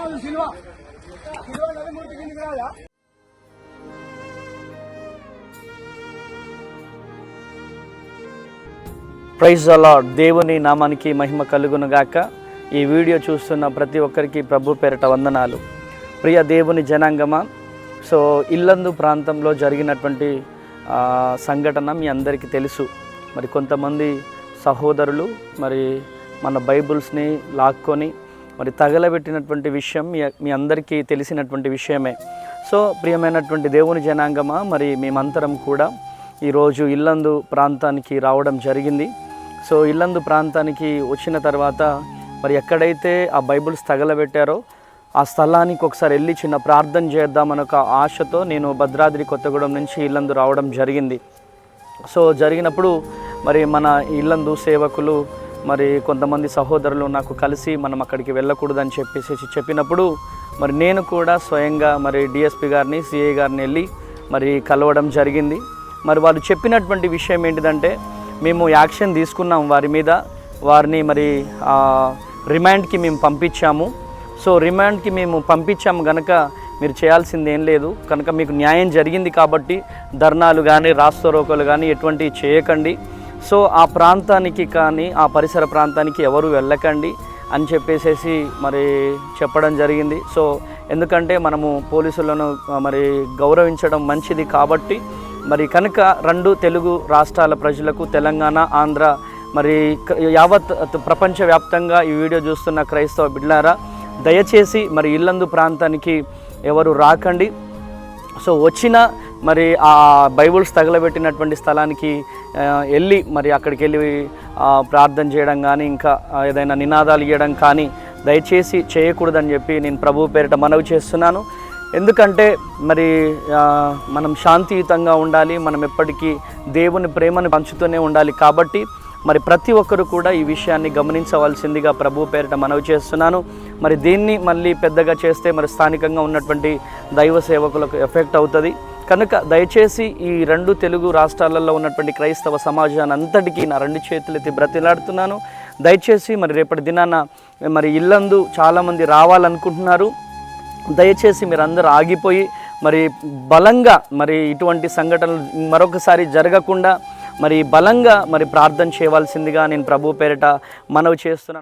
Praise the lord. దేవుని నామానికి మహిమ కలుగును గాక. ఈ వీడియో చూస్తున్న ప్రతి ఒక్కరికి ప్రభు పేరిట వందనాలు. ప్రియ దేవుని జనాంగమా, సో ఇల్లందు ప్రాంతంలో జరిగినటువంటి సంఘటన మీ అందరికీ తెలుసు. మరి కొంతమంది సహోదరులు మరి మన బైబుల్స్ని లాక్కొని మరి తగలబెట్టినటువంటి విషయం మీ అందరికీ తెలిసినటువంటి విషయమే. సో ప్రియమైనటువంటి దేవుని జనాంగమా, మరి మేమంతరం కూడా ఈరోజు ఇల్లందు ప్రాంతానికి రావడం జరిగింది. సో ఇల్లందు ప్రాంతానికి వచ్చిన తర్వాత మరి ఎక్కడైతే ఆ బైబుల్స్ తగలబెట్టారో ఆ స్థలానికి ఒకసారి వెళ్ళి చిన్న ప్రార్థన చేద్దామని ఒక ఆశతో నేను భద్రాద్రి కొత్తగూడెం నుంచి ఇల్లందు రావడం జరిగింది. సో జరిగినప్పుడు మరి మన ఇల్లందు సేవకులు మరి కొంతమంది సహోదరులు నాకు కలిసి మనం అక్కడికి వెళ్ళకూడదని చెప్పినప్పుడు మరి నేను కూడా స్వయంగా మరి డిఎస్పి గారిని, సిఐ గారిని వెళ్ళి మరి కలవడం జరిగింది. మరి వాళ్ళు చెప్పినటువంటి విషయం ఏంటిదంటే, మేము యాక్షన్ తీసుకున్నాం వారి మీద, వారిని మరి రిమాండ్కి మేము పంపించాము. సో రిమాండ్కి మేము పంపించాము కనుక మీరు చేయాల్సింది ఏం లేదు, కనుక మీకు న్యాయం జరిగింది కాబట్టి ధర్నాలు కానీ రాస్తారోకోలు కానీ ఎటువంటివి చేయకండి. సో ఆ ప్రాంతానికి కానీ ఆ పరిసర ప్రాంతానికి ఎవరు వెళ్ళకండి అని చెప్పేసి మరి చెప్పడం జరిగింది. సో ఎందుకంటే మనము పోలీసులను మరి గౌరవించడం మంచిది కాబట్టి మరి కనుక రెండు తెలుగు రాష్ట్రాల ప్రజలకు, తెలంగాణ, ఆంధ్ర, మరి యావత్ ప్రపంచవ్యాప్తంగా ఈ వీడియో చూస్తున్న క్రైస్తవ బిడ్డలారా, దయచేసి మరి ఇల్లందు ప్రాంతానికి ఎవరు రాకండి. సో వచ్చిన మరి ఆ బైబుల్స్ తగలబెట్టినటువంటి స్థలానికి వెళ్ళి మరి అక్కడికి వెళ్ళి ప్రార్థన చేయడం కానీ ఇంకా ఏదైనా నినాదాలు ఇవ్వడం కానీ దయచేసి చేయకూడదని చెప్పి నేను ప్రభు పేరిట మనవి చేస్తున్నాను. ఎందుకంటే మరి మనం శాంతియుతంగా ఉండాలి, మనం ఎప్పటికీ దేవుని ప్రేమను పంచుతూనే ఉండాలి. కాబట్టి మరి ప్రతి ఒక్కరు కూడా ఈ విషయాన్ని గమనించవలసిందిగా ప్రభు పేరిట మనవి చేస్తున్నాను. మరి దీన్ని మళ్ళీ పెద్దగా చేస్తే మరి స్థానికంగా ఉన్నటువంటి దైవ సేవకులకు ఎఫెక్ట్ అవుతుంది. కనుక దయచేసి ఈ రెండు తెలుగు రాష్ట్రాలలో ఉన్నటువంటి క్రైస్తవ సమాజాన్ని అంతటికీ నా రెండు చేతులెత్తి బ్రతిలాడుతున్నాను. దయచేసి మరి రేపటి దినాన మరి ఇల్లందు చాలామంది రావాలనుకుంటున్నారు. దయచేసి మీరు అందరూ ఆగిపోయి మరి బలంగా మరి ఇటువంటి సంఘటనలు మరొకసారి జరగకుండా మరి బలంగా మరి ప్రార్థన చేయవలసిందిగా నేను ప్రభు పేరిట మనవి చేస్తున్నాను.